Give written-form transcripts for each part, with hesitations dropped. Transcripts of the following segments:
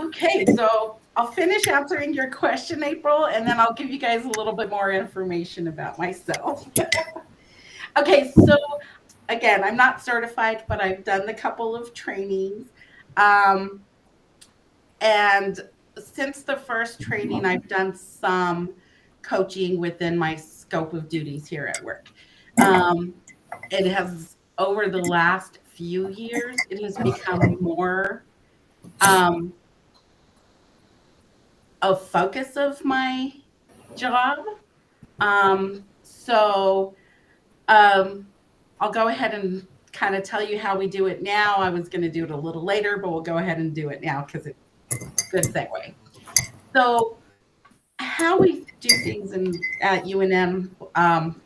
Okay, so I'll finish answering your question, April, and then I'll give you guys a little bit more information about myself. Okay, so again, I'm not certified, but I've done the couple of trainings. Um, and since the first training, I've done some coaching within my scope of duties here at work. Um, it has, over the last few years, it has become more um, a focus of my job. So I'll go ahead and kind of tell you how we do it now. I was going to do it a little later, but we'll go ahead and do it now because it's a good segue. So, how we do things at UNM,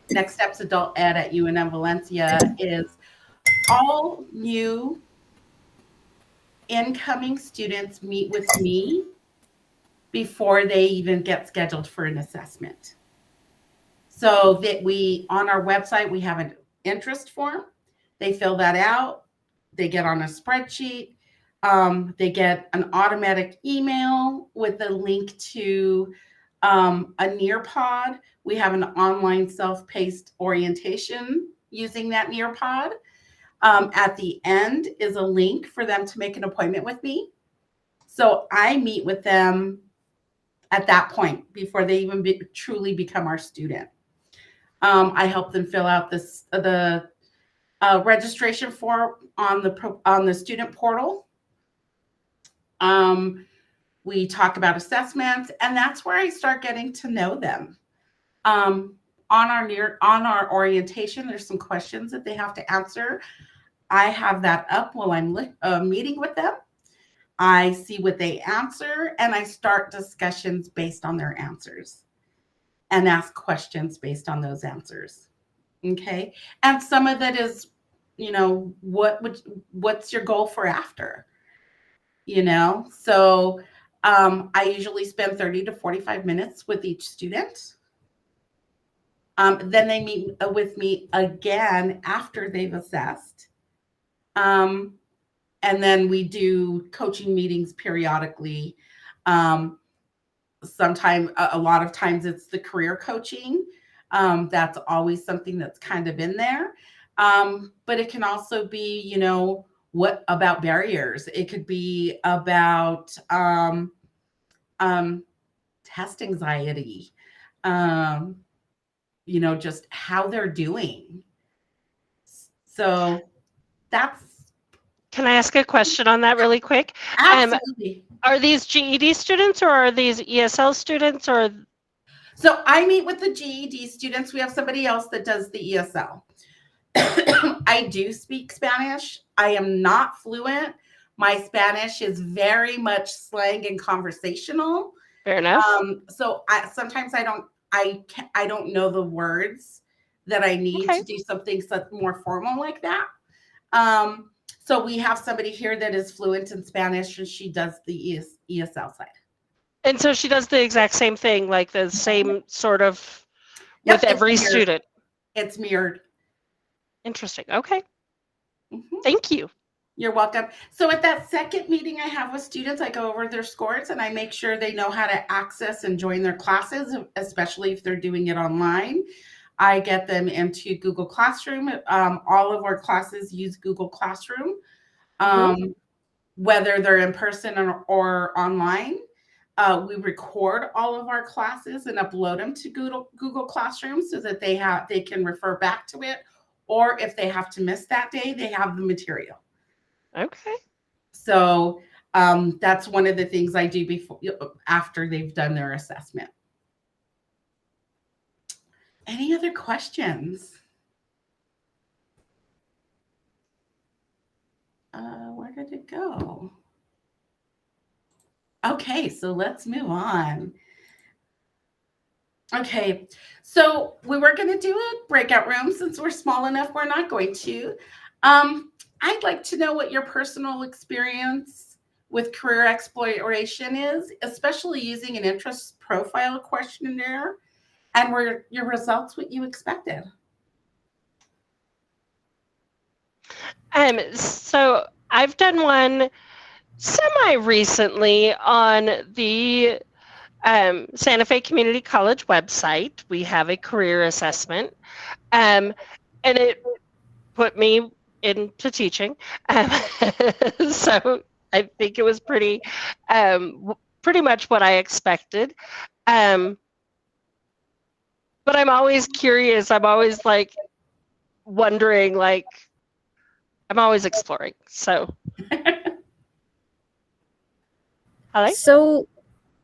Next Steps Adult Ed at UNM Valencia, is all new incoming students meet with me before they even get scheduled for an assessment. So that on our website, we have an interest form. They fill that out. They get on a spreadsheet. They get an automatic email with a link to a Nearpod. We have an online self-paced orientation using that Nearpod. At the end is a link for them to make an appointment with me. So I meet with them at that point before they even truly become our student. I help them fill out the registration form on the student portal. We talk about assessments, and that's where I start getting to know them. On our orientation, there's some questions that they have to answer. I have that up while I'm meeting with them. I see what they answer, and I start discussions based on their answers and ask questions based on those answers. Okay. And some of that is, what's your goal for after? So I usually spend 30 to 45 minutes with each student. Then they meet with me again after they've assessed. And then we do coaching meetings periodically. A lot of times it's the career coaching. That's always something that's kind of in there. But it can also be, what about barriers? It could be about test anxiety, just how they're doing. So that's. Can I ask a question on that really quick? Absolutely. Are these GED students or are these ESL students or? So I meet with the GED students. We have somebody else that does the ESL. I do speak Spanish. I am not fluent. My Spanish is very much slang and conversational. Fair enough. So sometimes I don't know the words that I need to do something more formal like that. So we have somebody here that is fluent in Spanish, and she does the ESL side. And so she does the exact same thing, like the same sort of with every student. It's mirrored. Interesting. Okay. Mm-hmm. Thank you. You're welcome. So at that second meeting I have with students, I go over their scores and I make sure they know how to access and join their classes, especially if they're doing it online. I get them into Google Classroom. All of our classes use Google Classroom, whether they're in person or online. We record all of our classes and upload them to Google Classroom so that they can refer back to it. Or if they have to miss that day, they have the material. Okay. So that's one of the things I do after they've done their assessment. Any other questions? Where did it go? Okay, so let's move on. Okay, so we were going to do a breakout room. Since we're small enough, we're not going to. I'd like to know what your personal experience with career exploration is, especially using an interest profile questionnaire, and were your results what you expected? So I've done one Semi recently on the Santa Fe Community College website, we have a career assessment, and it put me into teaching. Um, so I think it was pretty much what I expected. Um, but I'm always curious. I'm always like wondering, like I'm always exploring. So, hello. So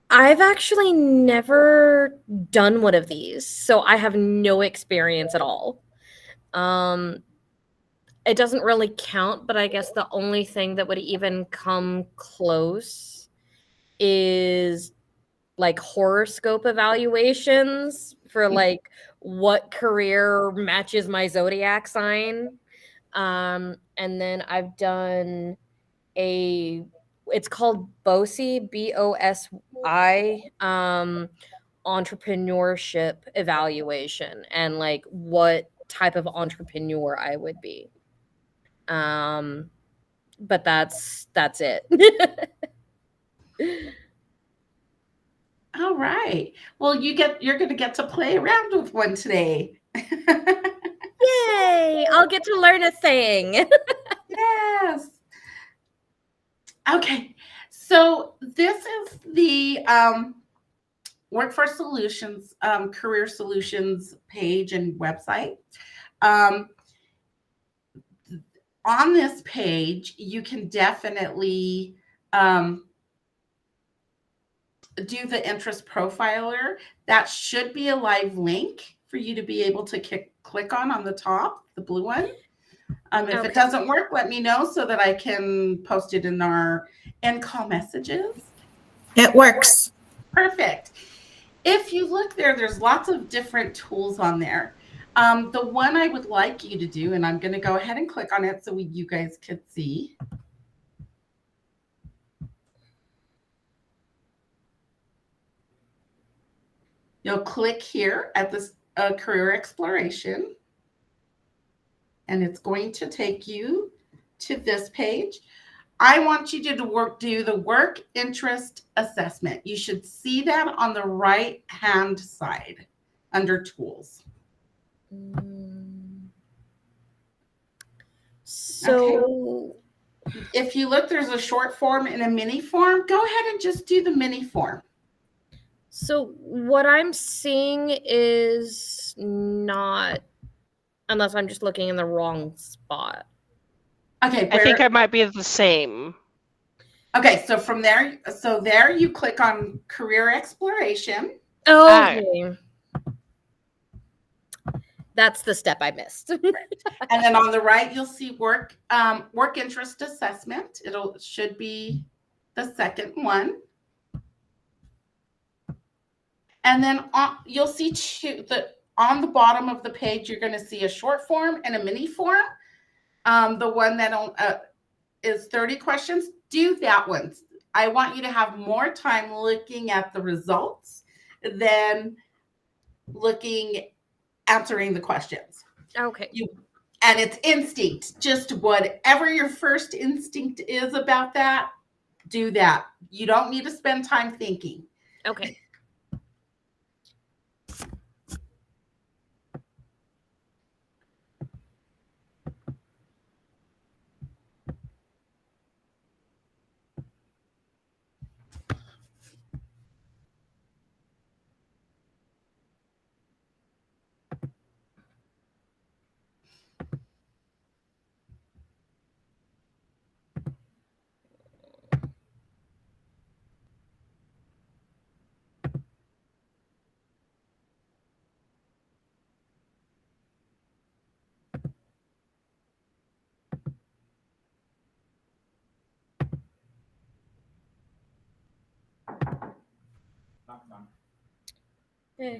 I've actually never done one of these, so I have no experience at all. Um, it doesn't really count, but I guess the only thing that would even come close is like horoscope evaluations for like what career matches my zodiac sign. And then I've done a it's called BOSI, BOSI, entrepreneurship evaluation and like what type of entrepreneur I would be. Um, but that's it. All right. Well, you're going to get to play around with one today. Yay! I'll get to learn a thing. Yes. Okay. So this is the Workforce Solutions, Career Solutions page and website. Um, on this page, you can definitely do the interest profiler. That should be a live link for you to be able to click on the top, the blue one. If Okay. it doesn't work, let me know so that I can post it in our end call messages. It works. Perfect. If you look there, there's lots of different tools on there. The one I would like you to do, and I'm going to go ahead and click on it so you guys could see. You'll click here at this career exploration, and it's going to take you to this page. I want you to do the work interest assessment. You should see that on the right hand side under tools. So if you look, there's a short form and a mini form. Go ahead and just do the mini form. So what I'm seeing is not, unless I'm just looking in the wrong spot. Okay, I think I might be the same. Okay, so from there, there you click on career exploration. Okay. That's the step I missed. And then on the right, you'll see work interest assessment. It should be the second one. And then you'll see on the bottom of the page, you're going to see a short form and a mini form. The one that is 30 questions. Do that one. I want you to have more time looking at the results than answering the questions. Okay. And it's instinct. Just whatever your first instinct is about that, do that. You don't need to spend time thinking. Okay. Hey.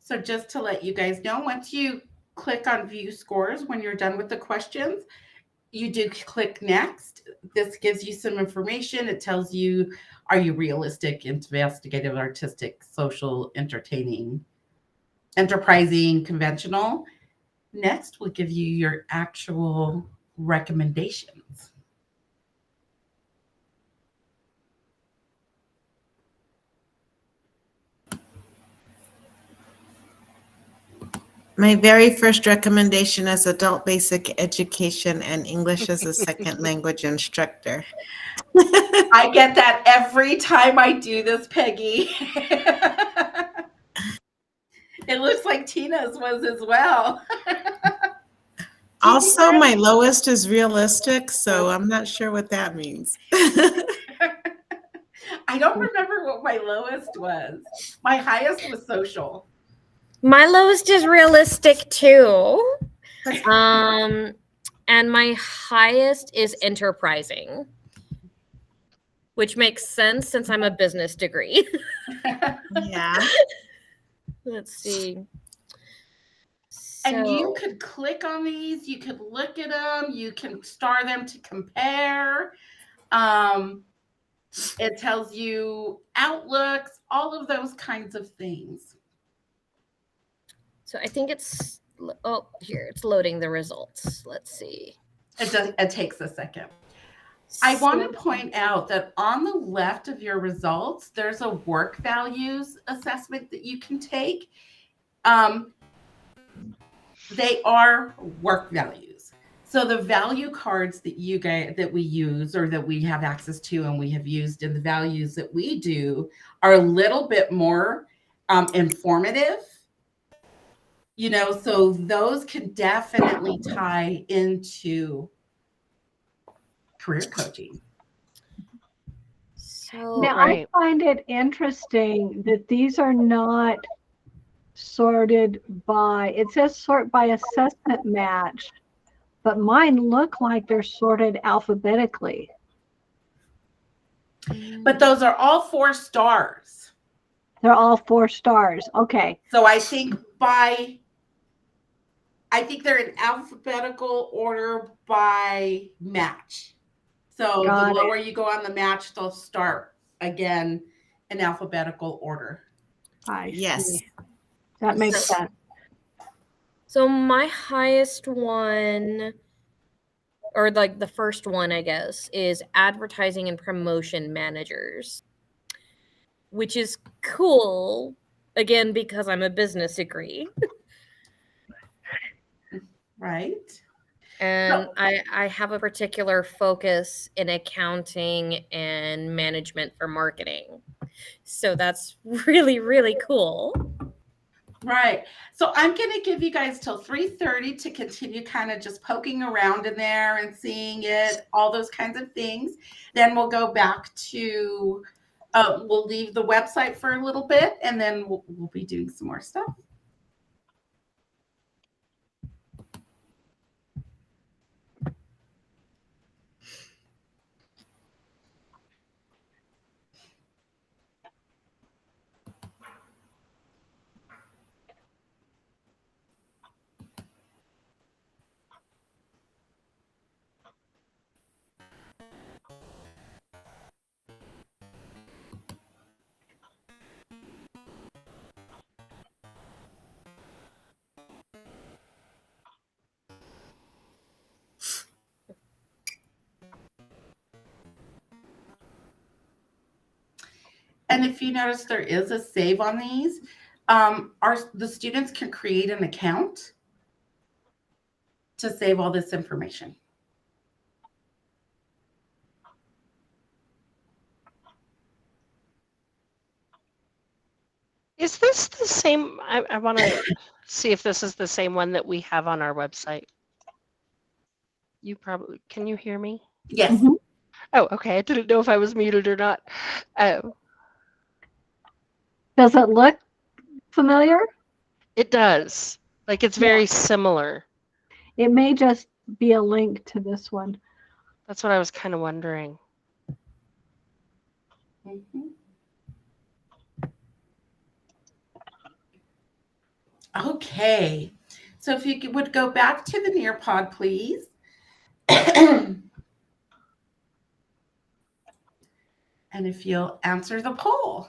So just to let you guys know, once you click on view scores, when you're done with the questions, you do click next. This gives you some information. It tells you, are you realistic, investigative, artistic, social, entertaining, enterprising, conventional? Next, we'll give you your actual recommendations. My very first recommendation is adult basic education and English as a second language instructor. I get that every time I do this, Peggy. It looks like Tina's was as well. Also, my lowest is realistic, so I'm not sure what that means. I don't remember what my lowest was. My highest was social. My lowest is realistic too. And my highest is enterprising, which makes sense since I'm a business degree. Yeah. Let's see. And you So- could click on these, you could look at them, you can star them to compare. It tells you outlooks, all of those kinds of things. So I think it's, oh, here, it's loading the results. Let's see. It takes a second. I want to point out that on the left of your results, there's a work values assessment that you can take. They are work values. So the value cards that we use or that we have access to and we have used in the values that we do are a little bit more informative. You know, so those can definitely tie into career coaching. So Now, Right. I find it interesting that these are not sorted by, it says sort by assessment match, but mine look like they're sorted alphabetically. But those are all 4 stars. They're all 4 stars. Okay. So I think they're in alphabetical order by match. So Got the it. lower you go on the match, they'll start again in alphabetical order. I Yes. see. That makes sense. So my highest one, or like the first one, I guess, is advertising and promotion managers, which is cool, again, because I'm a business degree. Right? And I have a particular focus in accounting and management for marketing. So that's really, really cool. Right. So I'm going to give you guys till 3:30 to continue kind of just poking around in there and seeing it, all those kinds of things. Then we'll go back to, we'll leave the website for a little bit and then we'll be doing some more stuff. And if you notice, there is a save on these. The students can create an account to save all this information. Is this the same? I want to see if this is the same one that we have on our website. You probably, can you hear me? Yes. Mhm. Oh, okay. I didn't know if I was muted or not. Oh, Does it look familiar? it does. Like it's very similar. It may just be a link to this one. That's what I was kind of wondering. Mhm. Okay. So if you would go back to the Nearpod, please. And if you'll answer the poll.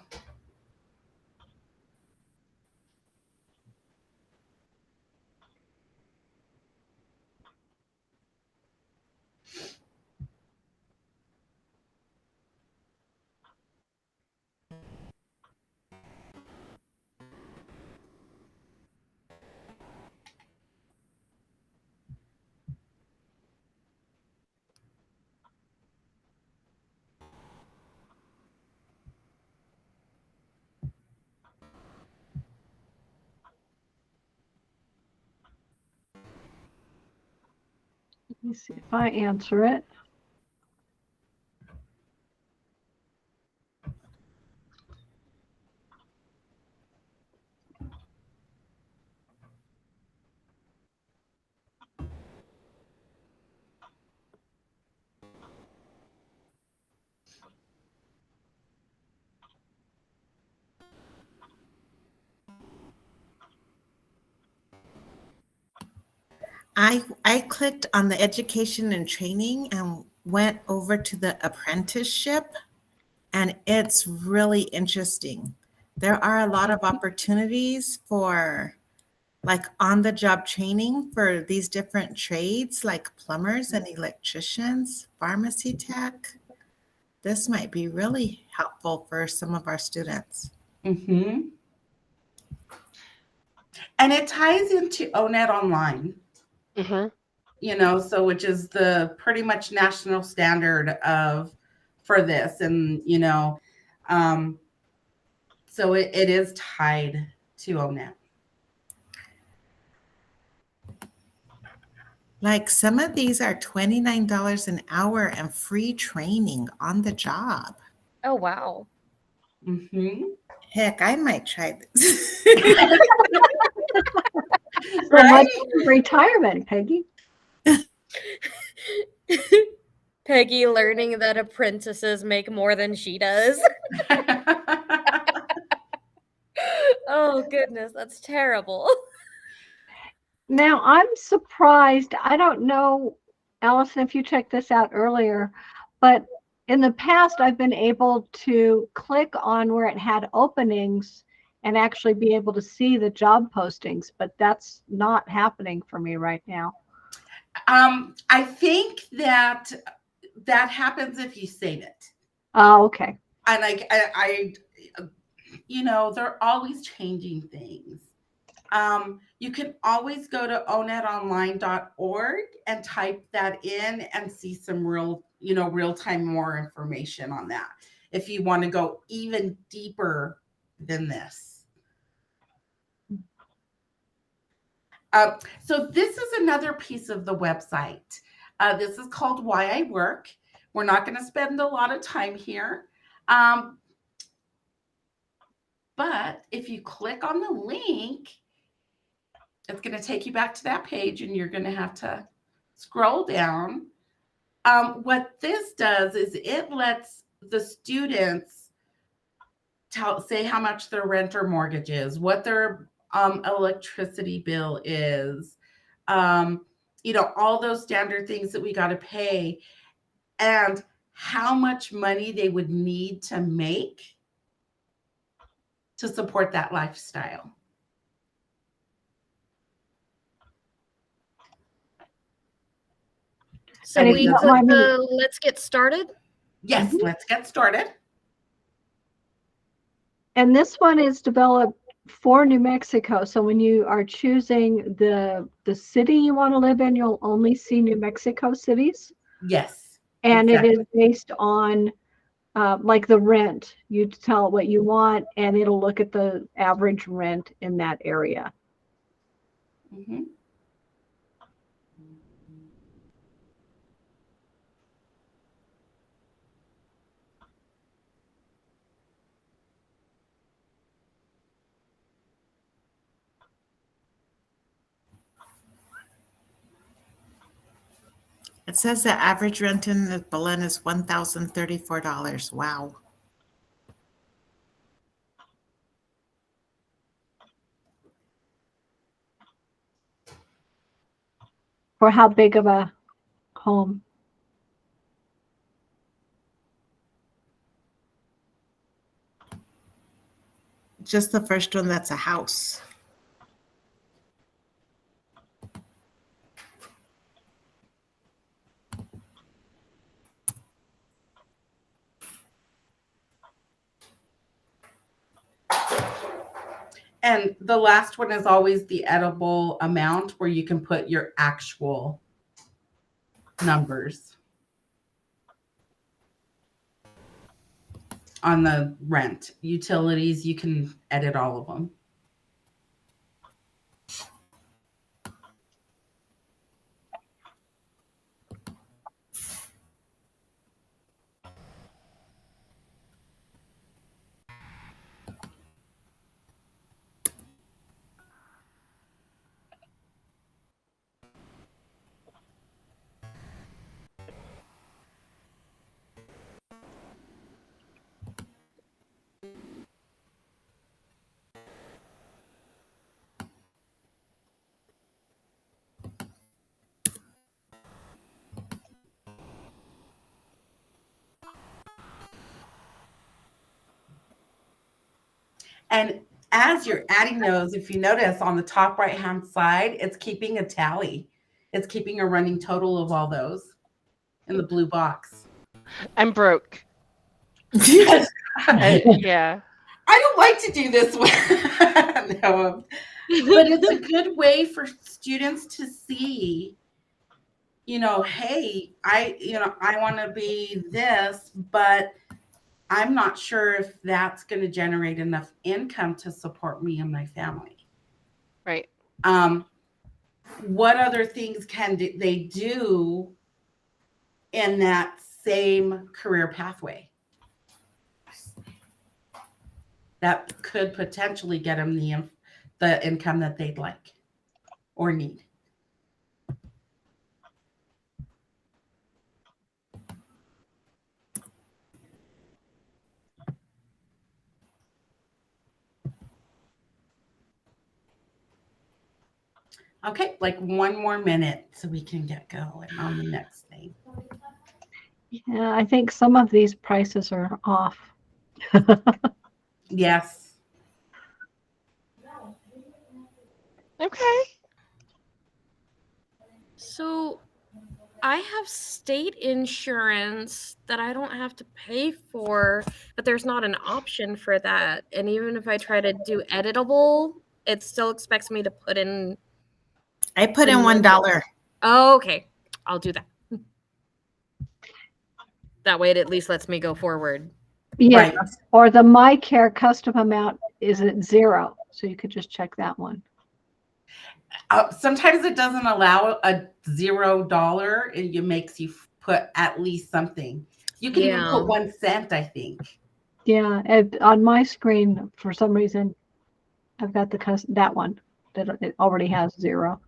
Let me see if I answer it. I clicked on the education and training and went over to the apprenticeship, and it's really interesting. There are a lot of opportunities for like on the job training for these different trades like plumbers and electricians, pharmacy tech. This might be really helpful for some of our students. Mm-hmm. And it ties into ONET Online, Mm-hmm. so which is the pretty much national standard for this. And, so it is tied to ONET. Like some of these are $29 an hour and free training on the job. Oh, wow. Mm-hmm. Heck, I might try this. So much for retirement, Peggy. Peggy learning that apprentices make more than she does. Oh, goodness, that's terrible. Now, I'm surprised. I don't know, Allison, if you checked this out earlier, but in the past, I've been able to click on where it had openings and actually be able to see the job postings, but that's not happening for me right now. I think that happens if you save it. Oh, okay. And I they're always changing things. You can always go to onetonline.org and type that in and see some real-time more information on that if you want to go even deeper than this. So this is another piece of the website. This is called Why I Work. We're not going to spend a lot of time here. But if you click on the link, it's going to take you back to that page and you're going to have to scroll down. What this does is it lets the students say how much their rent or mortgage is, what their electricity bill is, all those standard things that we got to pay, and how much money they would need to make to support that lifestyle. So And if we you don't click mind me- the let's get started. Yes, let's get started. And this one is developed for New Mexico. So when you are choosing the city you want to live in, you'll only see New Mexico cities. Yes. And exactly. it is based on like the rent. You tell it what you want, and it'll look at the average rent in that area. Mm-hmm. It says the average rent in Belen is $1,034. Wow. For how big of a home? Just the first one that's a house. And the last one is always the edible amount where you can put your actual numbers on the rent. Utilities, you can edit all of them. And as you're adding those, if you notice on the top right-hand side, it's keeping a tally. It's keeping a running total of all those in the blue box. I'm broke. I Yeah. don't like to do this one. No. But it's a good way for students to see, hey, I want to be this, but I'm not sure if that's going to generate enough income to support me and my family. Right. What other things can they do in that same career pathway that could potentially get them the income that they'd like or need? Okay, like 1 more minute so we can get going on the next thing. Yeah, I think some of these prices are off. Yes. Okay. So I have state insurance that I don't have to pay for, but there's not an option for that. And even if I try to do editable, it still expects me to put in. I put in $1. Oh, okay. I'll do that. That way it at least lets me go forward. Yeah. Right. Or the My Care custom amount is at 0. So you could just check that one. Sometimes it doesn't allow a $0. It makes you put at least something. You can even put 1 cent, I think. Yeah. On my screen, for some reason, I've got that one that it already has 0.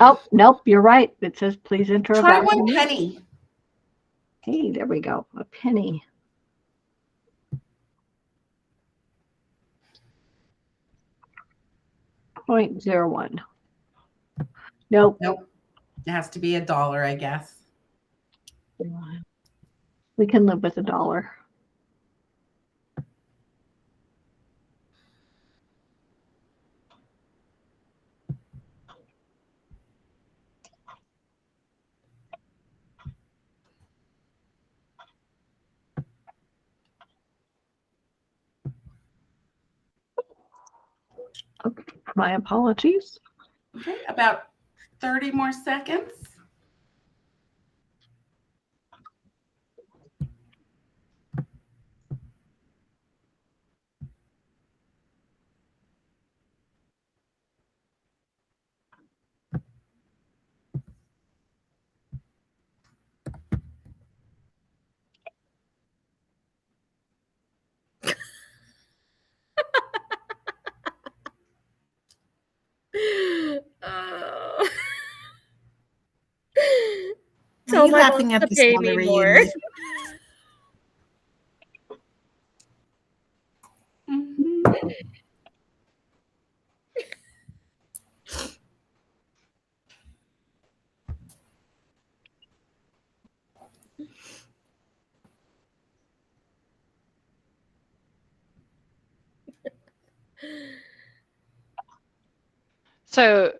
Oh, nope, you're right. It says please enter a Try value. 1 penny. Hey, there we go. A penny. .01. Nope. Nope. It has to be $1, I guess. We can live with $1. Okay, my apologies. Okay, about 30 more seconds. Why are you laughing at this, pay me Valerie? more. Mhm. So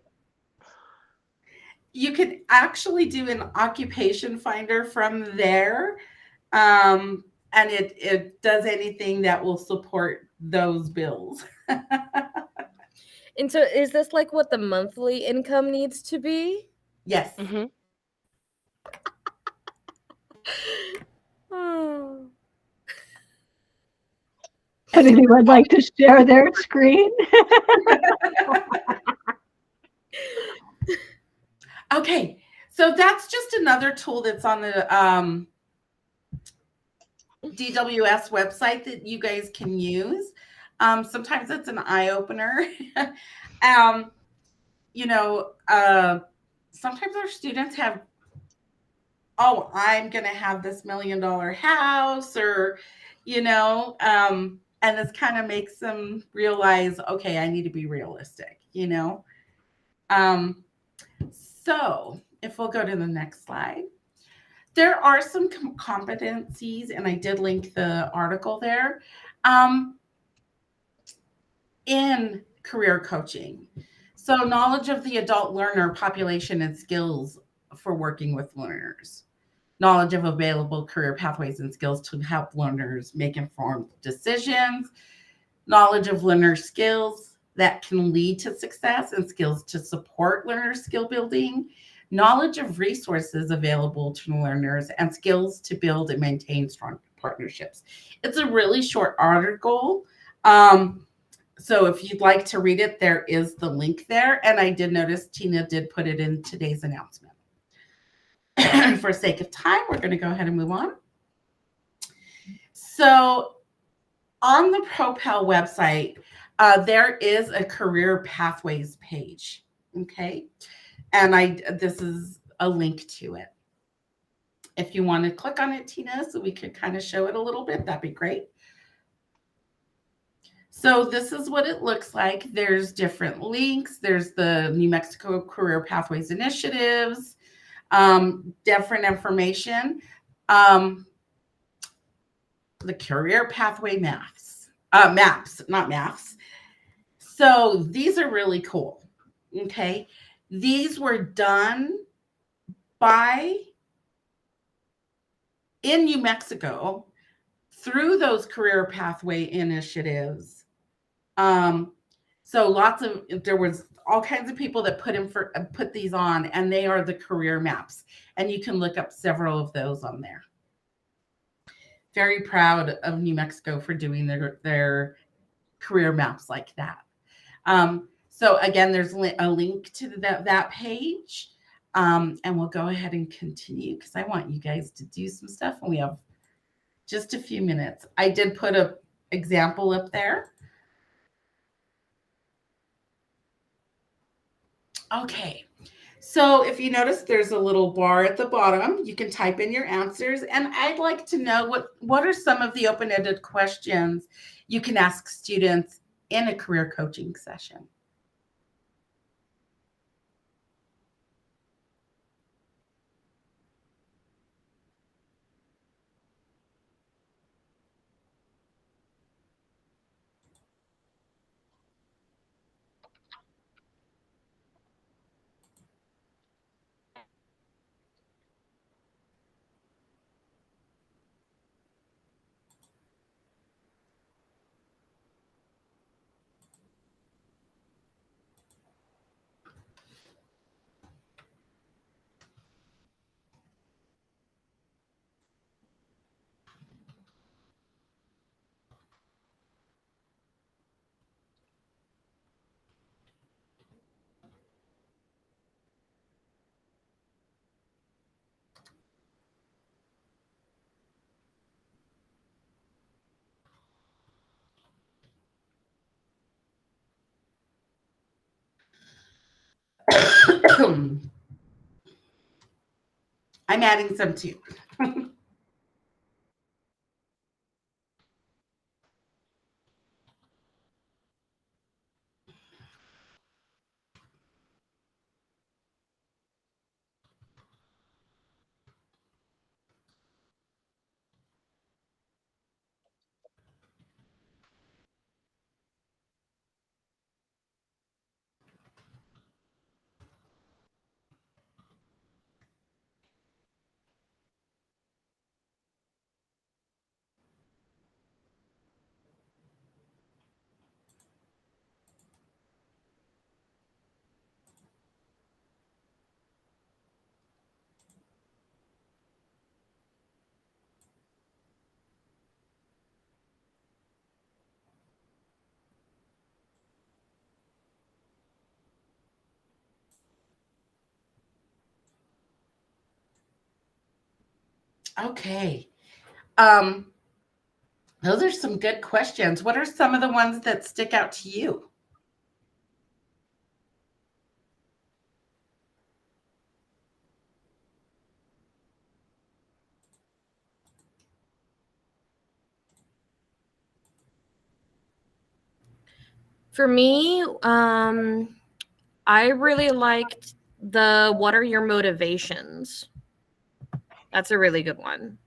You could actually do an occupation finder from there. And it does anything that will support those bills. And so is this like what the monthly income needs to be? Yes. mhm. Oh. Would anyone like to share their screen? Okay. So that's just another tool that's on the DWS website that you guys can use. Sometimes it's an eye opener. um, you know, sometimes our students have, oh, I'm going to have this $1 million house, or, and this kind of makes them realize, okay, I need to be realistic, So if we'll go to the next slide. There are some competencies, and I did link the article there, in career coaching. So knowledge of the adult learner population and skills for working with learners. Knowledge of available career pathways and skills to help learners make informed decisions. Knowledge of learner skills that can lead to success and skills to support learner skill building. Knowledge of resources available to learners and skills to build and maintain strong partnerships. It's a really short article. So if you'd like to read it, there is the link there. And I did notice Tina did put it in today's announcement. For sake of time, we're going to go ahead and move on. So on the Propel website, there is a career pathways page. Okay. And this is a link to it. If you want to click on it, Tina, so we could kind of show it a little bit, that'd be great. So this is what it looks like. There's different links. There's the New Mexico Career Pathways Initiatives, different information. The career pathway maps, not maps. So these are really cool. Okay. These were done in New Mexico through those career pathway initiatives. So there was all kinds of people that put these on, and they are the career maps, and you can look up several of those on there. Very proud of New Mexico for doing their career maps like that. So again, there's a link to that page, and we'll go ahead and continue because I want you guys to do some stuff, and we have just a few minutes. I did put an example up there. Okay, so if you notice, there's a little bar at the bottom. You can type in your answers, and I'd like to know what are some of the open-ended questions you can ask students in a career coaching session. I'm adding some too. Okay. Those are some good questions. What are some of the ones that stick out to you? For me, I really liked the what are your motivations? That's a really good one.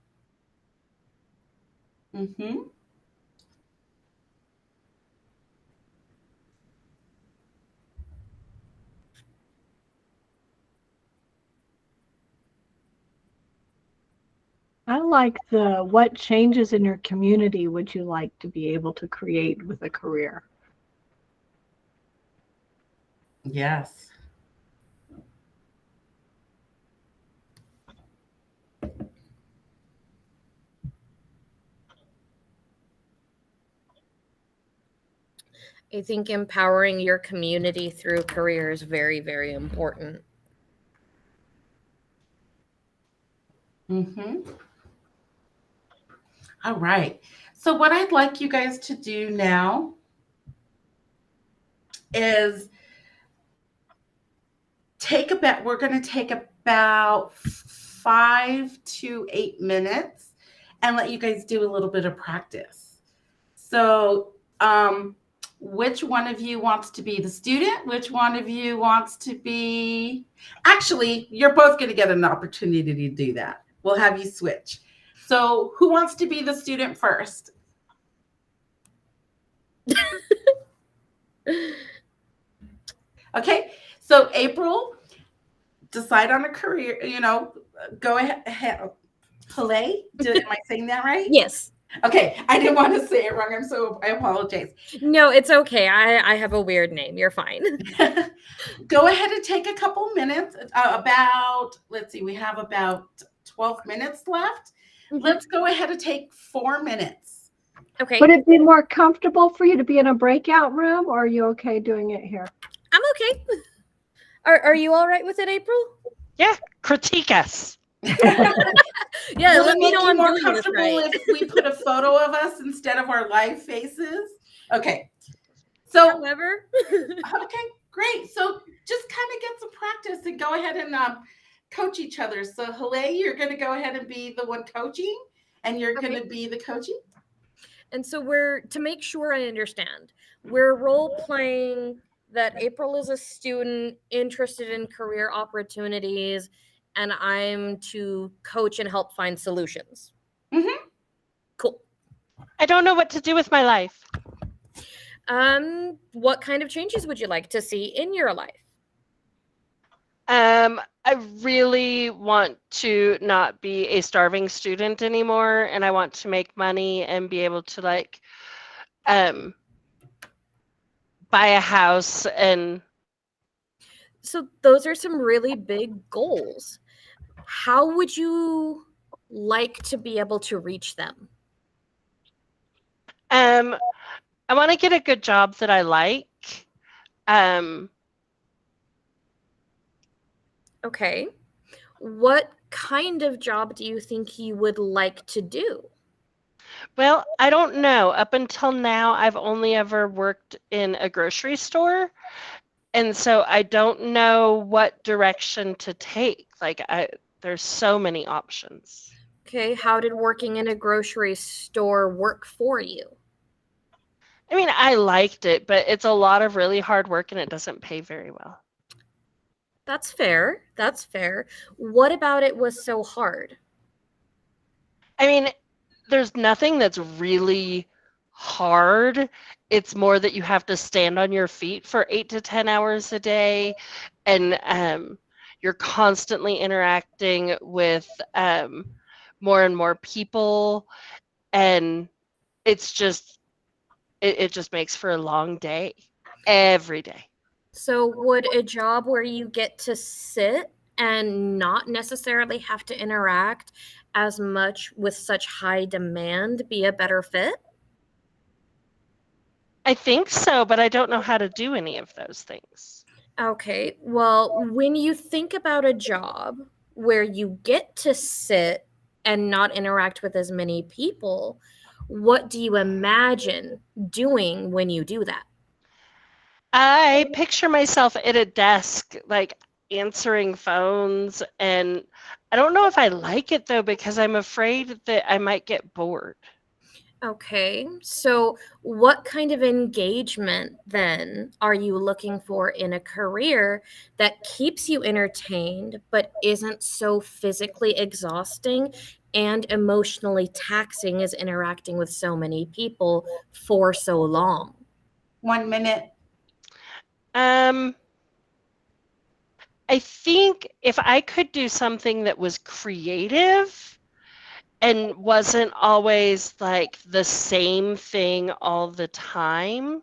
Mm-hmm. I like the what changes in your community would you like to be able to create with a career? Yes. I think empowering your community through career is very, very important. Mm-hmm. All right. So what I'd like you guys to do now is we're going to take about 5 to 8 minutes and let you guys do a little bit of practice. So, which one of you wants to be the student? Which one of you wants to be? Actually, you're both going to get an opportunity to do that. We'll have you switch. So, who wants to be the student first? Okay. So, April, decide on a career, go ahead. Am I saying that right? Yes. Okay. I didn't want to say it wrong. I apologize. No, it's okay. I have a weird name. You're fine. Go ahead and take a couple minutes. Let's see, we have about 12 minutes left. Let's go ahead and take 4 minutes. Okay. Would it be more comfortable for you to be in a breakout room, or are you okay doing it here? I'm okay. Are you all right with it, April? Yeah, critique us. Yeah, Will let it me make know you I'm more doing this comfortable right. if we put a photo of us instead of our live faces? Okay. So, However, okay, great. So just kind of get some practice and go ahead and coach each other. So, Hale, you're going to go ahead and be the one coaching, and you're going to be the coaching. and so to make sure I understand, we're role playing that April is a student interested in career opportunities, and I'm to coach and help find solutions. Mm-hmm. Cool. I don't know what to do with my life. What kind of changes would you like to see in your life? I really want to not be a starving student anymore, and I want to make money and be able to buy a house. And So those are some really big goals. How would you like to be able to reach them? I want to get a good job that I like. Okay. What kind of job do you think you would like to do? Well, I don't know. Up until now, I've only ever worked in a grocery store. And so I don't know what direction to take. There's so many options. Okay, how did working in a grocery store work for you? I mean, I liked it, but it's a lot of really hard work and it doesn't pay very well. That's fair. That's fair. What about it was so hard? I mean, there's nothing that's really hard. It's more that you have to stand on your feet for 8 to 10 hours a day, and you're constantly interacting with more and more people, and it's just it just makes for a long day every day. So, would a job where you get to sit and not necessarily have to interact as much with such high demand be a better fit? I think so, but I don't know how to do any of those things. Okay, well, when you think about a job where you get to sit and not interact with as many people, what do you imagine doing when you do that? I picture myself at a desk, like answering phones, and I don't know if I like it though because I'm afraid that I might get bored. Okay, so what kind of engagement then are you looking for in a career that keeps you entertained but isn't so physically exhausting and emotionally taxing as interacting with so many people for so long? 1 minute. I think if I could do something that was creative and wasn't always like the same thing all the time.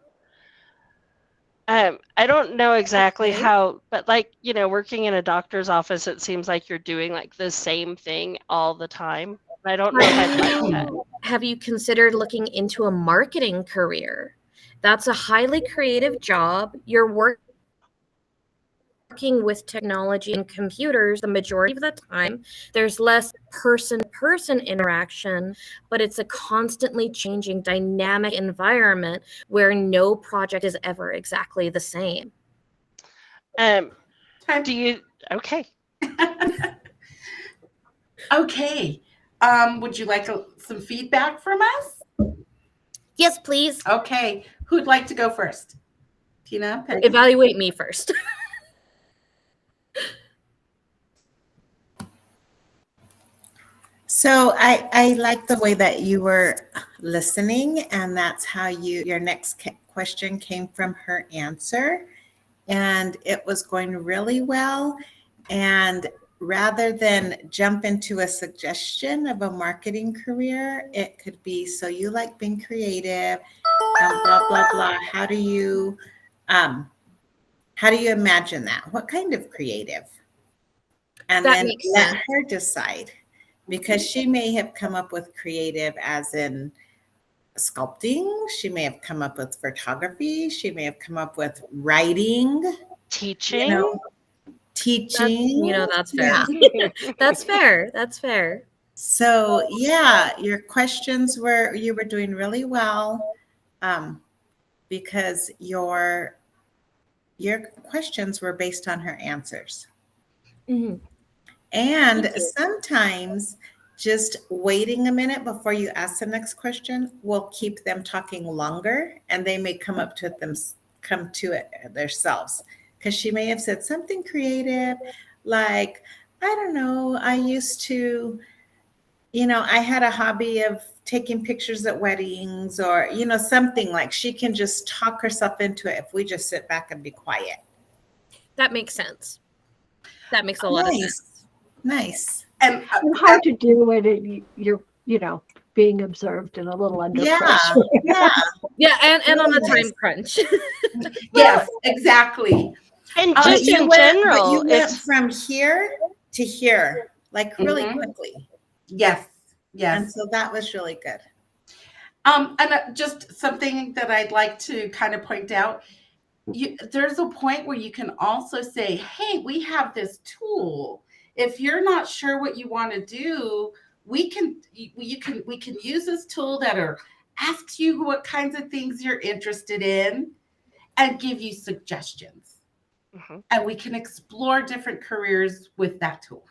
I don't know exactly Okay. how, but like, working in a doctor's office, it seems like you're doing like the same thing all the time. I don't know if I'd like that. Have you considered looking into a marketing career? That's a highly creative job. You're working with technology and computers the majority of the time. There's less person-to-person interaction, but it's a constantly changing dynamic environment where no project is ever exactly the same. Time. Do you, okay. Okay. Would you like some feedback from us? Yes, please. Okay. Who'd like to go first? Tina? Peggy? Evaluate me first. So I like the way that you were listening, and that's how your next question came from her answer, and it was going really well. And rather than jump into a suggestion of a marketing career, it could be, so you like being creative, and blah blah blah. How do you imagine that? What kind of creative? And That then makes let sense. her decide, because she may have come up with creative as in sculpting. She may have come up with photography. She may have come up with writing, Teaching. teaching. That's fair. Yeah. That's fair. That's fair. So yeah, your questions you were doing really well, because your questions were based on her answers. Mhm. And Thank you. sometimes just waiting a minute before you ask the next question will keep them talking longer, and they may come to it themselves, because she may have said something creative like, I don't know, I used to, I had a hobby of taking pictures at weddings, or something. Like, she can just talk herself into it if we just sit back and be quiet. That makes sense. That makes a lot of sense. Nice. And It's hard to do when you're, being observed and a little under pressure. Yeah. Yeah, and on a Really time crunch. yes, exactly. And But just in but general, you went it's from here to here, like really Mhm. quickly. Yes, And yes. so that was really good. And just something that I'd like to kind of point out. There's a point where you can also say, hey, we have this tool. If you're not sure what you want to do, we can use this tool that asks you what kinds of things you're interested in and give you suggestions. Mhm. And we can explore different careers with that tool.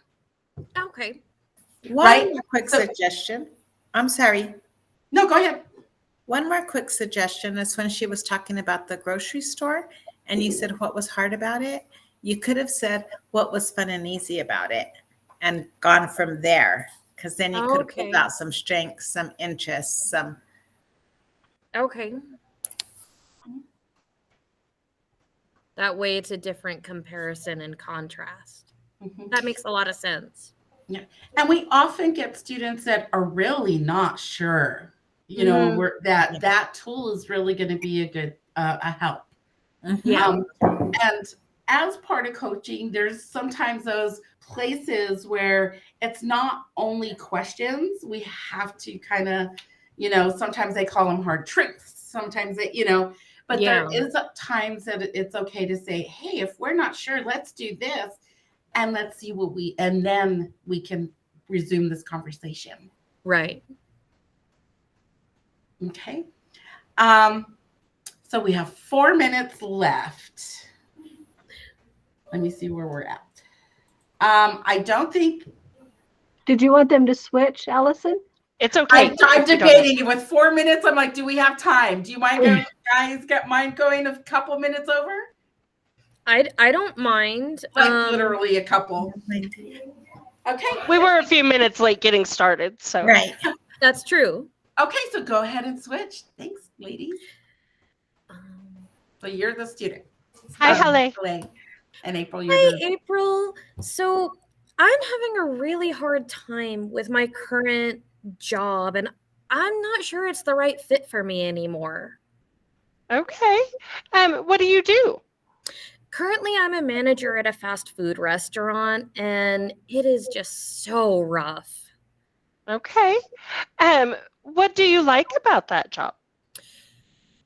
Okay. One Right? more quick So- suggestion. I'm sorry. No, go ahead. One more quick suggestion is when she was talking about the grocery store and you said what was hard about it, you could have said what was fun and easy about it and gone from there, because then you could have pulled Okay. out some strengths, some interests, some. Okay. That way it's a different comparison and contrast. Mhm. That makes a lot of sense. And we often get students that are really not sure, Mhm. that tool is really going to be a good a help. Yeah. And as part of coaching, there's sometimes those places where it's not only questions. We have to kind of, sometimes they call them hard truths. Sometimes but there Yeah. is times that it's okay to say, hey, if we're not sure, let's do this and let's see and then we can resume this conversation. Right. Okay. So we have 4 minutes left. Let me see where we're at. I don't think Did you want them to switch, Allison? It's okay. I'm debating with 4 minutes. I'm like, do we have time? Do you mind going, guys? Get mind going a couple minutes over? I don't mind. Like literally a couple. Okay. We were a few minutes late getting started, so Right. That's true. Okay, so go ahead and switch. Thanks, ladies. So you're the student. Hi, Halle. And April, you're Hi, the April. So I'm having a really hard time with my current job, and I'm not sure it's the right fit for me anymore. Okay. What do you do? Currently, I'm a manager at a fast food restaurant, and it is just so rough. Okay. What do you like about that job?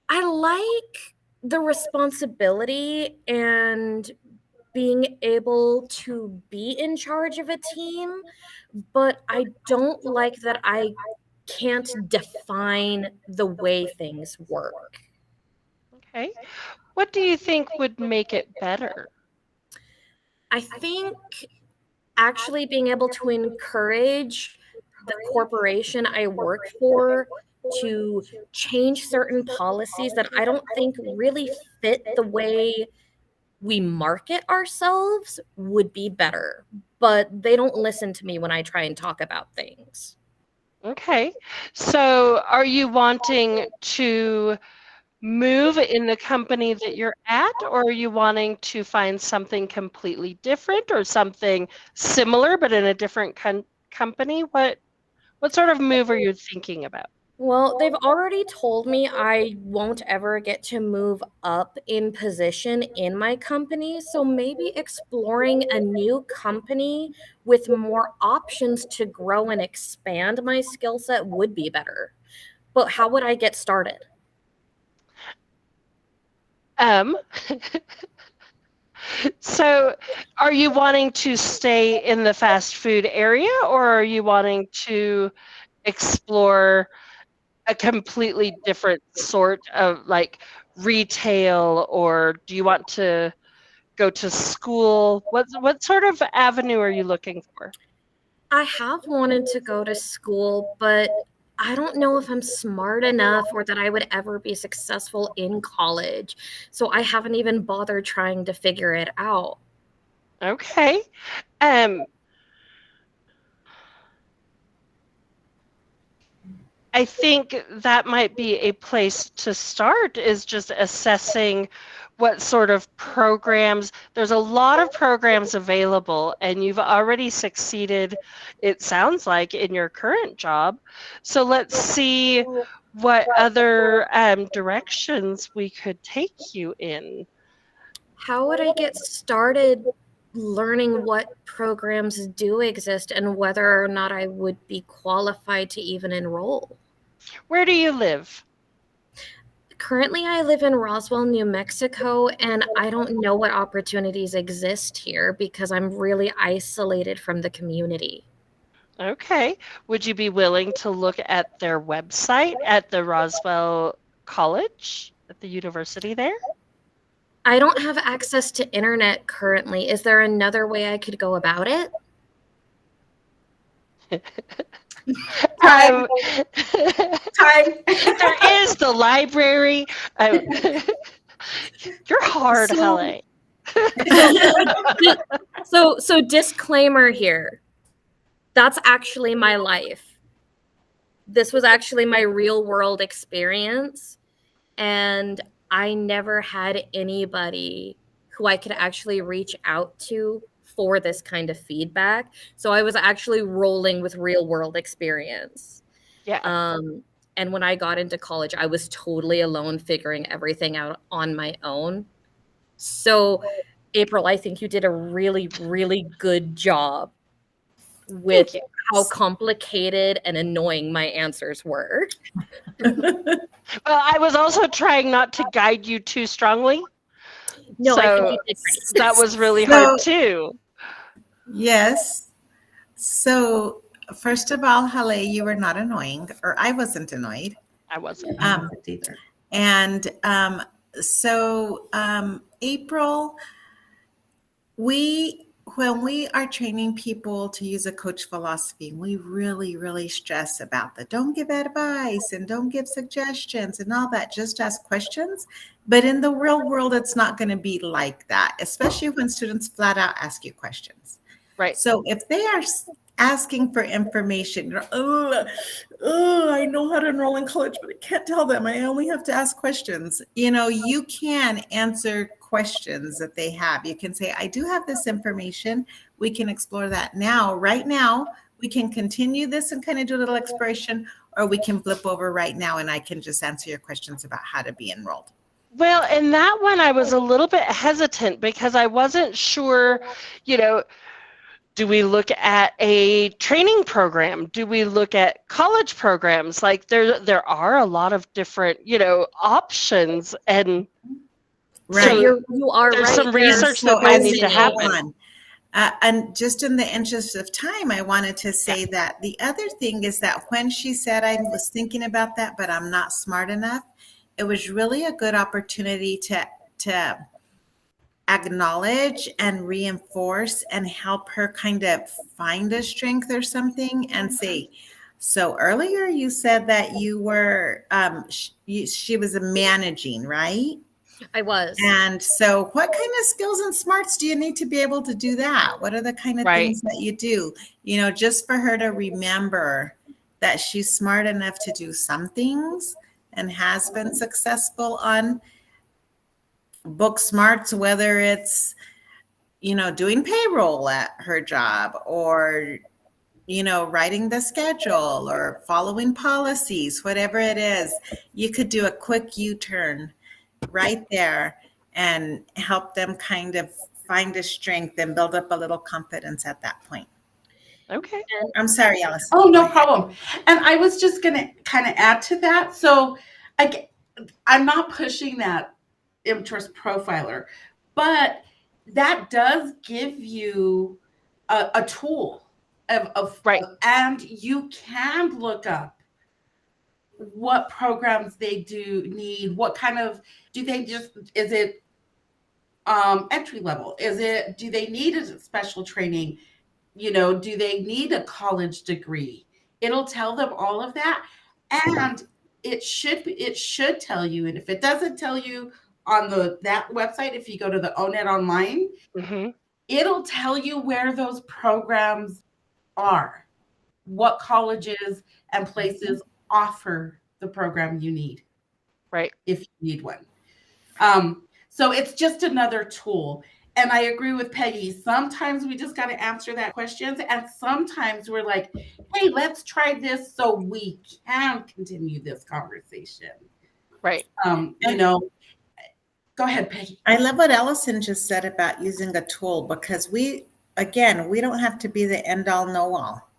I like the responsibility and being able to be in charge of a team, but I don't like that I can't define the way things work. Okay. What do you think would make it better? I think actually being able to encourage the corporation I work for to change certain policies that I don't think really fit the way we market ourselves would be better. But they don't listen to me when I try and talk about things. Okay. So are you wanting to move in the company that you're at, or are you wanting to find something completely different or something similar but in a different company? What sort of move are you thinking about? Well, they've already told me I won't ever get to move up in position in my company. So maybe exploring a new company with more options to grow and expand my skill set would be better. But how would I get started? So are you wanting to stay in the fast food area, or are you wanting to explore a completely different sort of like retail, or do you want to go to school? What sort of avenue are you looking for? I have wanted to go to school, but I don't know if I'm smart enough or that I would ever be successful in college. So I haven't even bothered trying to figure it out. Okay. I think that might be a place to start, is just assessing what sort of programs. There's a lot of programs available, and you've already succeeded, it sounds like, in your current job. So let's see what other directions we could take you in. How would I get started learning what programs do exist and whether or not I would be qualified to even enroll? Where do you live? Currently, I live in Roswell, New Mexico, and I don't know what opportunities exist here because I'm really isolated from the community. Okay. Would you be willing to look at their website at the Roswell College, at the university there? I don't have access to internet currently. Is there another way I could go about it? time. There is the library. You're hard, Halle. So disclaimer here. That's actually my life. This was actually my real world experience. And I never had anybody who I could actually reach out to for this kind of feedback. So I was actually rolling with real world experience. Yeah. And when I got into college, I was totally alone figuring everything out on my own. So, April, I think you did a really, really good job with how complicated and annoying my answers were. Well, I was also trying not to guide you too strongly. No, so I think you did great. That was really hard too. Yes. So first of all, Halle, you were not annoying, or I wasn't annoyed. I wasn't. Either. And April, when we are training people to use a coach philosophy, we really, really stress about the don't give advice and don't give suggestions and all that. Just ask questions. But in the real world, it's not going to be like that, especially when students flat out ask you questions. Right. So if they are asking for information, you're, I know how to enroll in college, but I can't tell them. I only have to ask questions. You can answer questions that they have. You can say, I do have this information. We can explore that now. Right now, we can continue this and kind of do a little exploration, or we can flip over right now and I can just answer your questions about how to be enrolled. Well, in that one, I was a little bit hesitant because I wasn't sure, do we look at a training program? Do we look at college programs? Like there are a lot of different, options, and Right. so You are there's right. some research So that might as need you to go happen. on, and just in the interest of time, I wanted to say that the other thing is that when she said, I was thinking about that, but I'm not smart enough, it was really a good opportunity to acknowledge and reinforce and help her kind of find a strength or something and say, so earlier you said that you were, she was managing, right? I was. And so what kind of skills and smarts do you need to be able to do that? What are the kind of Right. things that you do, just for her to remember that she's smart enough to do some things and has been successful on book smarts, whether it's, doing payroll at her job or, writing the schedule or following policies, whatever it is. You could do a quick U-turn right there and help them kind of find a strength and build up a little confidence at that point. Okay. I'm sorry, Alice. Oh, no problem. And I was just going to kind of add to that. So I'm not pushing that interest profiler, but that does give you a tool of Right. and you can look up what programs they do need, what kind of, is it entry level? Do they need a special training? Do they need a college degree? It'll tell them all of that. And it should tell you. And if it doesn't tell you on that website, if you go to the ONET online, it'll tell you where those programs are, what colleges and places offer the program you need. Right. If you need one. So it's just another tool. And I agree with Peggy. Sometimes we just got to answer that questions. And sometimes we're like, hey, let's try this so we can continue this conversation. Right. Go ahead, Peggy. I love what Allison just said about using a tool because we don't have to be the end all know all.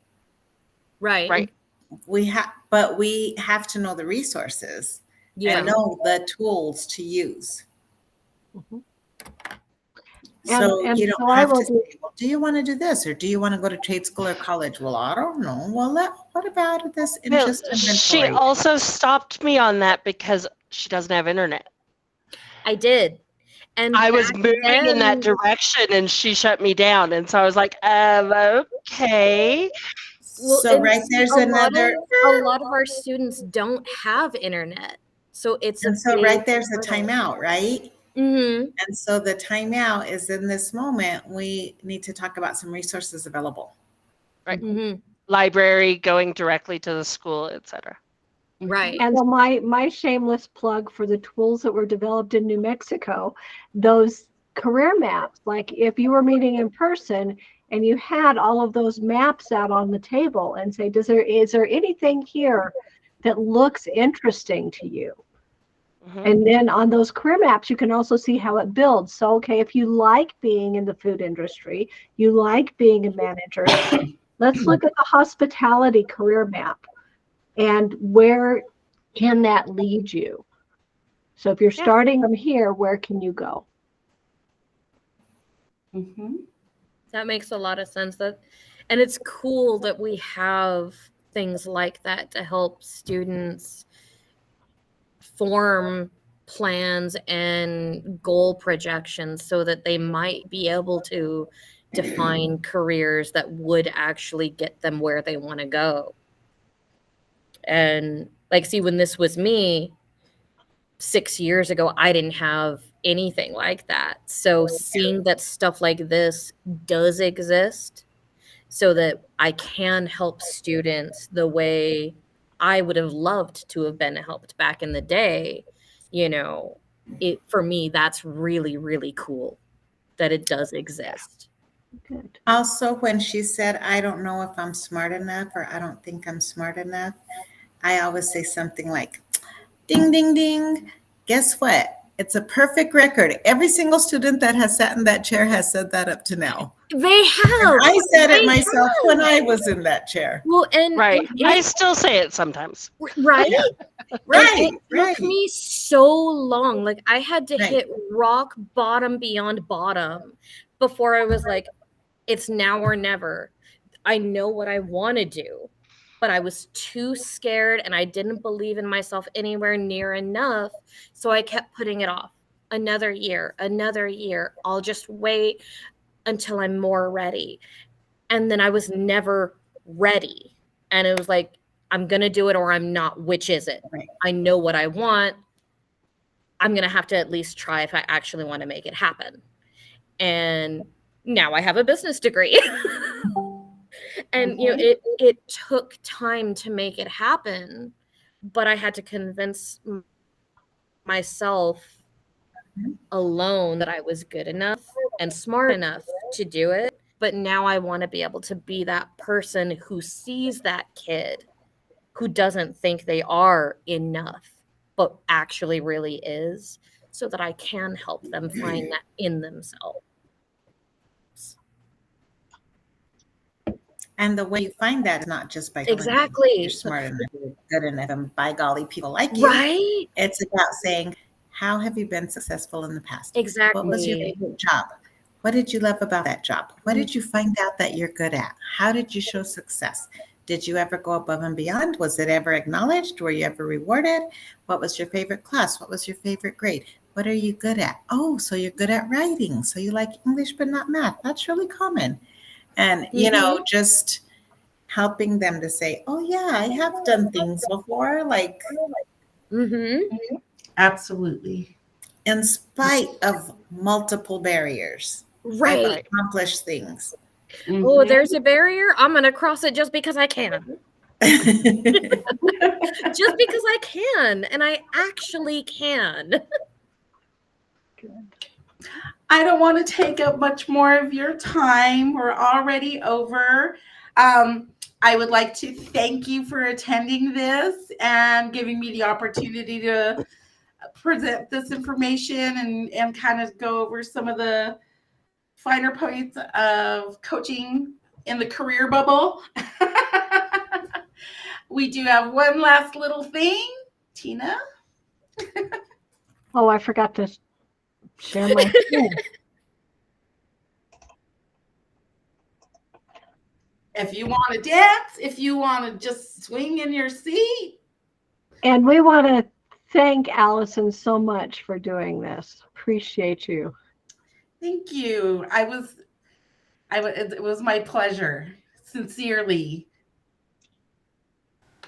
Right. Right. But we have to know the resources and know the tools to use. Mm-hmm. So you don't have to say, well, do you want to do this or do you want to go to trade school or college? Well, I don't know. Well, what about this interest inventory? She also stopped me on that because she doesn't have internet. I did. And I was moving in that direction and she shut me down. And so I was like, okay. Well, so right there's a another. lot of our students don't have internet. So it's right there's a timeout, right? Mm-hmm. And so the timeout is in this moment, we need to talk about some resources available. Right. Mm-hmm. Library, going directly to the school, etc. Right. And so my shameless plug for the tools that were developed in New Mexico, those career maps, like if you were meeting in person and you had all of those maps out on the table and say, is there anything here that looks interesting to you? And then on those career maps, you can also see how it builds. So, okay, if you like being in the food industry, you like being a manager, let's look at the hospitality career map and where can that lead you? So if you're starting from here, where can you go? That makes a lot of sense. And it's cool that we have things like that to help students form plans and goal projections so that they might be able to define careers that would actually get them where they want to go. And like, see, when this was me 6 years ago, I didn't have anything like that. So seeing that stuff like this does exist so that I can help students the way I would have loved to have been helped back in the day, you know, it, for me, that's really, really cool that it does exist. Good. Also, when she said, I don't know if I'm smart enough or I don't think I'm smart enough, I always say something like, ding, ding, ding. Guess what? It's a perfect record. Every single student that has sat in that chair has said that up to now. They have. I said it They myself have. when I was in that chair. Well, and Right. I still say it sometimes. right? Right, It right. took me so long. Like I had to Right. hit rock bottom beyond bottom before I was like, it's now or never. I know what I want to do, but I was too scared and I didn't believe in myself anywhere near enough. So I kept putting it off. Another year, another year. I'll just wait until I'm more ready. And then I was never ready. And it was like, I'm going to do it or I'm not. Which is it? Right. I know what I want. I'm going to have to at least try if I actually want to make it happen. And now I have a business degree. And you know, it took time to make it happen, but I had to convince myself alone that I was good enough and smart enough to do it. But now I want to be able to be that person who sees that kid who doesn't think they are enough, but actually really is, so that I can help them find that in themselves. And the way you find that is not just by going, Exactly. you're smart enough, you're good enough, and by golly, people like you. Right? It's about saying, how have you been successful in the past? Exactly. What was your favorite job? What did you love about that job? What did you find out that you're good at? How did you show success? Did you ever go above and beyond? Was it ever acknowledged? Were you ever rewarded? What was your favorite class? What was your favorite grade? What are you good at? Oh, so you're good at writing. So you like English but not math. That's really common. And, you know, just helping them to say, oh, yeah, I have done things before, like Absolutely. in spite of multiple barriers, I've Right. accomplished things. Oh, there's a barrier. I'm going to cross it just because I can. Just because I can. And I actually can. I don't want to take up much more of your time. We're already over. I would like to thank you for attending this and giving me the opportunity to present this information and kind of go over some of the finer points of coaching in the career bubble. We do have one last little thing. Tina? Oh, I forgot to share my screen. If you want to dance, if you want to just swing in your seat. And we want to thank Allison so much for doing this. Appreciate you. Thank you. It was my pleasure, sincerely.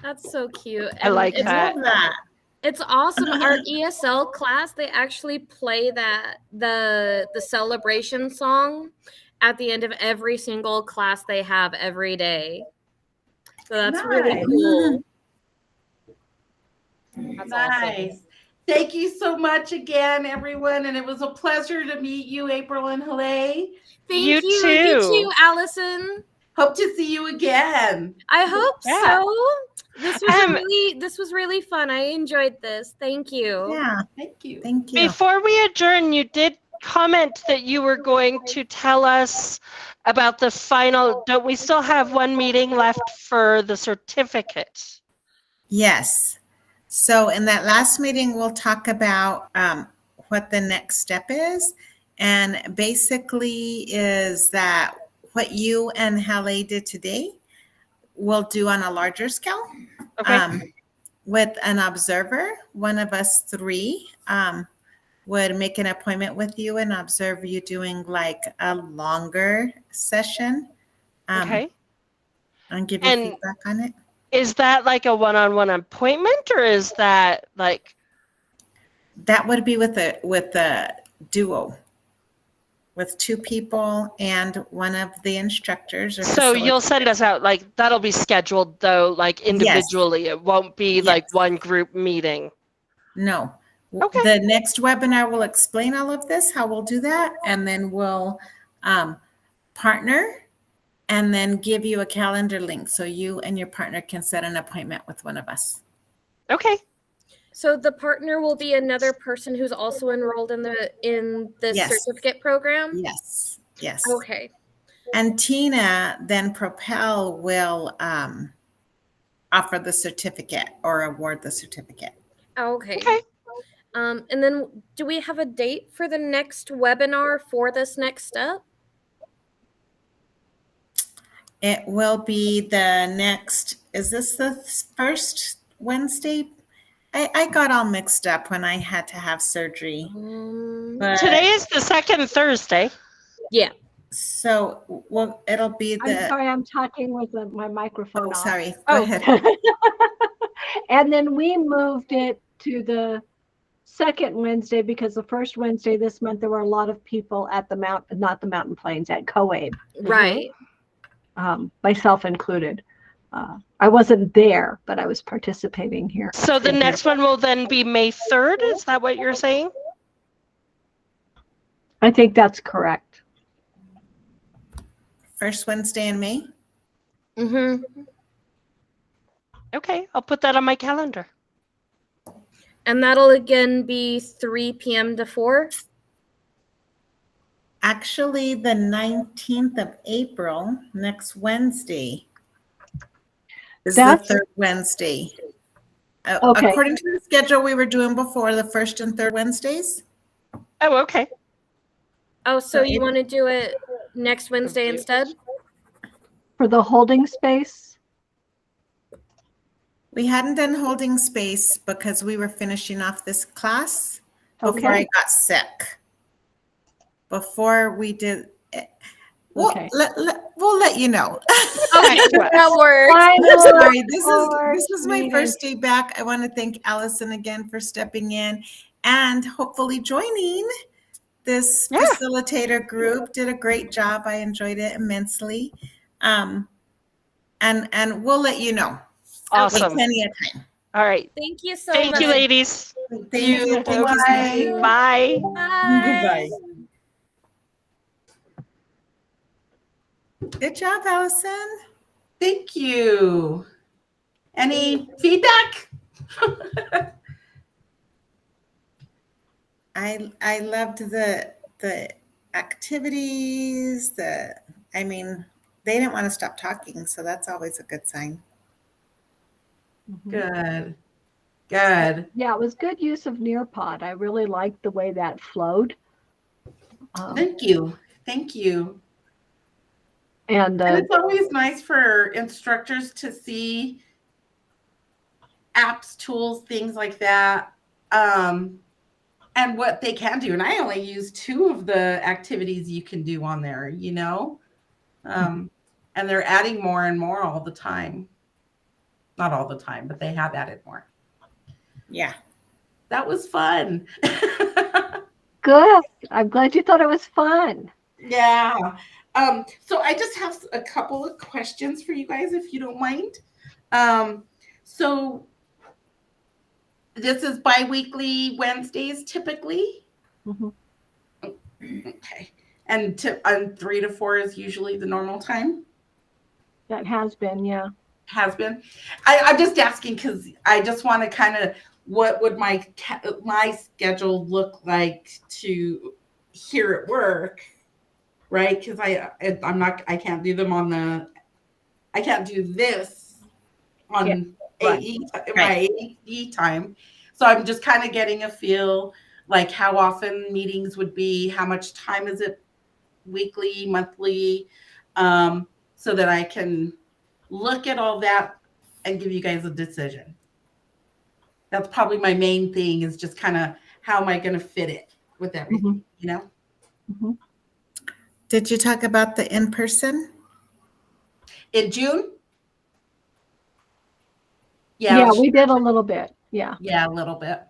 That's so cute. I like it's, that. It's awesome. Our ESL class, they actually play the celebration song at the end of every single class they have every day. So that's really Nice. cool. That's Nice. awesome. Thank you so much again, everyone. And it was a pleasure to meet you, April and Hale. Thank You you. too. You too, Allison. Hope to see you again. I hope Yeah. so. This was really fun. I enjoyed this. Thank you. Yeah, Thank you. thank you. Before we adjourn, you did comment that you were going to tell us about the final. Don't we still have one meeting left for the certificate? Yes. So in that last meeting, we'll talk about what the next step is. And basically is that what you and Halle did today, we'll do on a larger scale. Okay. With an observer, one of us three would make an appointment with you and observe you doing like a longer session Okay. and give you And feedback on it. is that like a one-on-one appointment, or is that like? That would be with a duo, with two people and one of the instructors or So you'll facilitators. send us out, like that'll be scheduled though, like individually. It won't be like Yes. one group meeting. No. Okay. The next webinar will explain all of this, how we'll do that, and then we'll partner and then give you a calendar link so you and your partner can set an appointment with one of us. Okay. So the partner will be another person who's also enrolled in the Yes. certificate program? Yes. Yes. Okay. And Tina, then Propel will offer the certificate or award the certificate. Okay. Okay. And then do we have a date for the next webinar for this next step? It will be the next, is this the first Wednesday? I got all mixed up when I had to have surgery. But Today is the second Thursday. Yeah. so well, it'll be I'm the, sorry, I'm talking with my microphone oh, off. sorry, go Oh. ahead. And then we moved it to the second Wednesday because the first Wednesday this month, there were a lot of people at the not the Mountain Plains, at COABE, Right. myself included. I wasn't there, but I was participating here. So the next one will then be May 3rd. Is that what you're saying? I think that's correct. First Wednesday in May. Mm-hmm. Okay, I'll put that on my calendar. And that'll again be 3 p.m. to 4? Actually, the 19th of April, next Wednesday, is That's- the third Wednesday. Okay. According to the schedule we were doing before, the first and third Wednesdays. Oh, okay. Oh, so So you want to do it next Wednesday instead? For the holding space, We hadn't done holding space because we were finishing off this class before Okay. I got sick. Before we did, we'll, Okay. we'll let you know. Okay, that works. I'm sorry. This is my Meeting. first day back. I want to thank Allison again for stepping in and hopefully joining this Yeah. facilitator group. Did a great job. I enjoyed it immensely. And we'll let you know. Awesome. Plenty of time. All right. Thank you so Thank much. you, ladies. Thank you. Thank you. Bye. Bye. Bye. Good job, Allison. Thank you. Any feedback? I loved the activities. I mean, they didn't want to stop talking, so that's always a good sign. Mhm. Good. Good. Yeah, it was good use of Nearpod. I really liked the way that flowed. Thank you. Thank you. And And it's always nice for instructors to see apps, tools, things like that, and what they can do. And I only use 2 of the activities you can do on there, you know? And they're adding more and more all the time. Not all the time, but they have added more. Yeah. That was fun. good. I'm glad you thought it was fun. Yeah. So I just have a couple of questions for you guys, if you don't mind. So this is bi-weekly Wednesdays typically. Mhm. Okay. And 3 to 4 is usually the normal time. That has been, yeah. Has been. I'm just asking because I just want to kind of, what would my schedule look like to here at work, right? Because I can't do them on I can't do this on right. my AE time. So I'm just kind of getting a feel like how often meetings would be, how much time is it, weekly, monthly, so that I can look at all that and give you guys a decision. That's probably my main thing, is just kind of how am I going to fit it with everything, you know? Mhm. Did you talk about the in-person? In June? Yeah, we did a little bit. Yeah. Yeah, a little bit.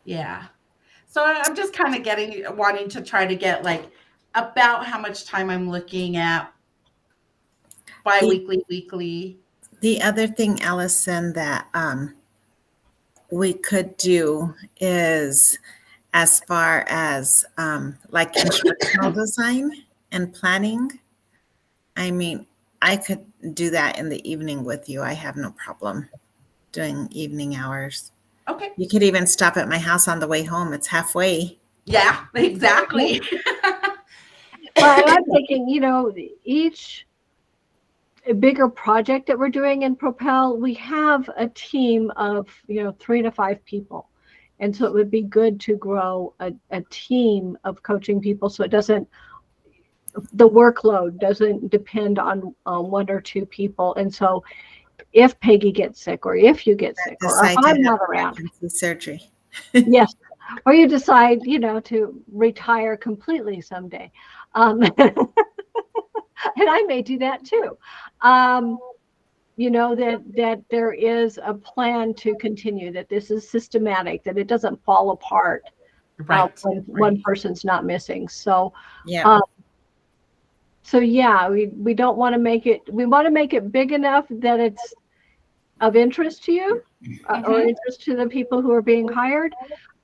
Yeah. So I'm just kind of wanting to try to get like about how much time I'm looking at bi-weekly, weekly. The other thing, Allison, that we could do is, as far as like instructional design and planning, I mean, I could do that in the evening with you. I have no problem doing evening hours. Okay. You could even stop at my house on the way home. It's halfway. Yeah, exactly. Well, and I'm thinking, each bigger project that we're doing in Propel, we have a team of, 3 to 5 people. And so it would be good to grow a team of coaching people so the workload doesn't depend on 1 or 2 people. And so if Peggy gets sick, or if you get sick, or if I'm not around, surgery. yes, or you decide, to retire completely someday. And I may do that too. That there is a plan to continue, that this is systematic, that it doesn't fall apart Right. when one person's not missing. So, Yeah. We don't want to make it, we want to make it big enough that it's of interest to you, or interest to the people who are being hired,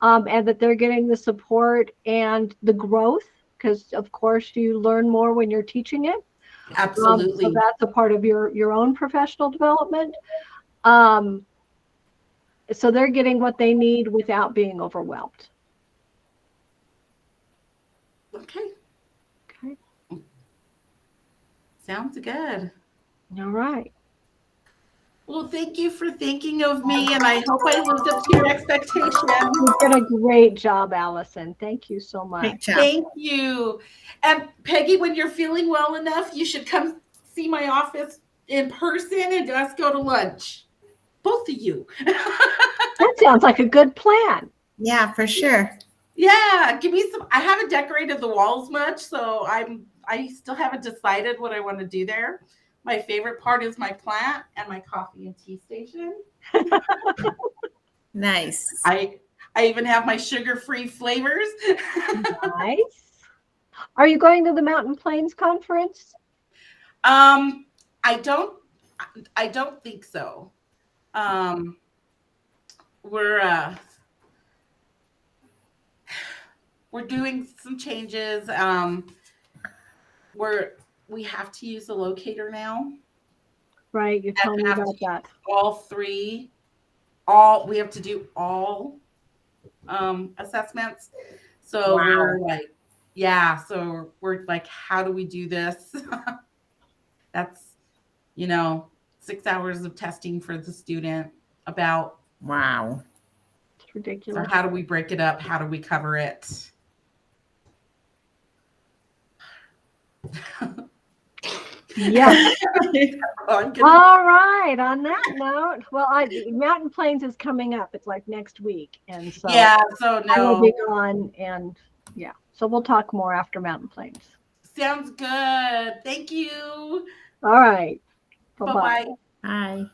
and that they're getting the support and the growth, because of course you learn more when you're teaching it. Absolutely. So that's a part of your own professional development. So they're getting what they need without being overwhelmed. Okay. Okay. Sounds good. All right. Well, thank you for thinking of me, and I hope I lived up to your expectations. You did a great job, Allison. Thank you so much. Great job. Thank you. And Peggy, when you're feeling well enough, you should come see my office in person and let's go to lunch. Both of you. That sounds like a good plan. Yeah, for sure. Yeah, give me some. I haven't decorated the walls much, so I still haven't decided what I want to do there. My favorite part is my plant and my coffee and tea station. Nice. I even have my sugar-free flavors. Nice. Are you going to the Mountain Plains Conference? I don't think so. We're doing some changes. We have to use a locator now. Right, you told me about that. We have to do all assessments. So Wow. we're like, how do we do this? That's 6 hours of testing for the student about. Wow. It's ridiculous. So how do we break it up? How do we cover it? Yes. All All right. On that note, well, Mountain Plains is coming up. It's like next week, and so so I will no. be gone, and so we'll talk more after Mountain Plains. Sounds good. Thank you. All right. Bye-bye. Bye.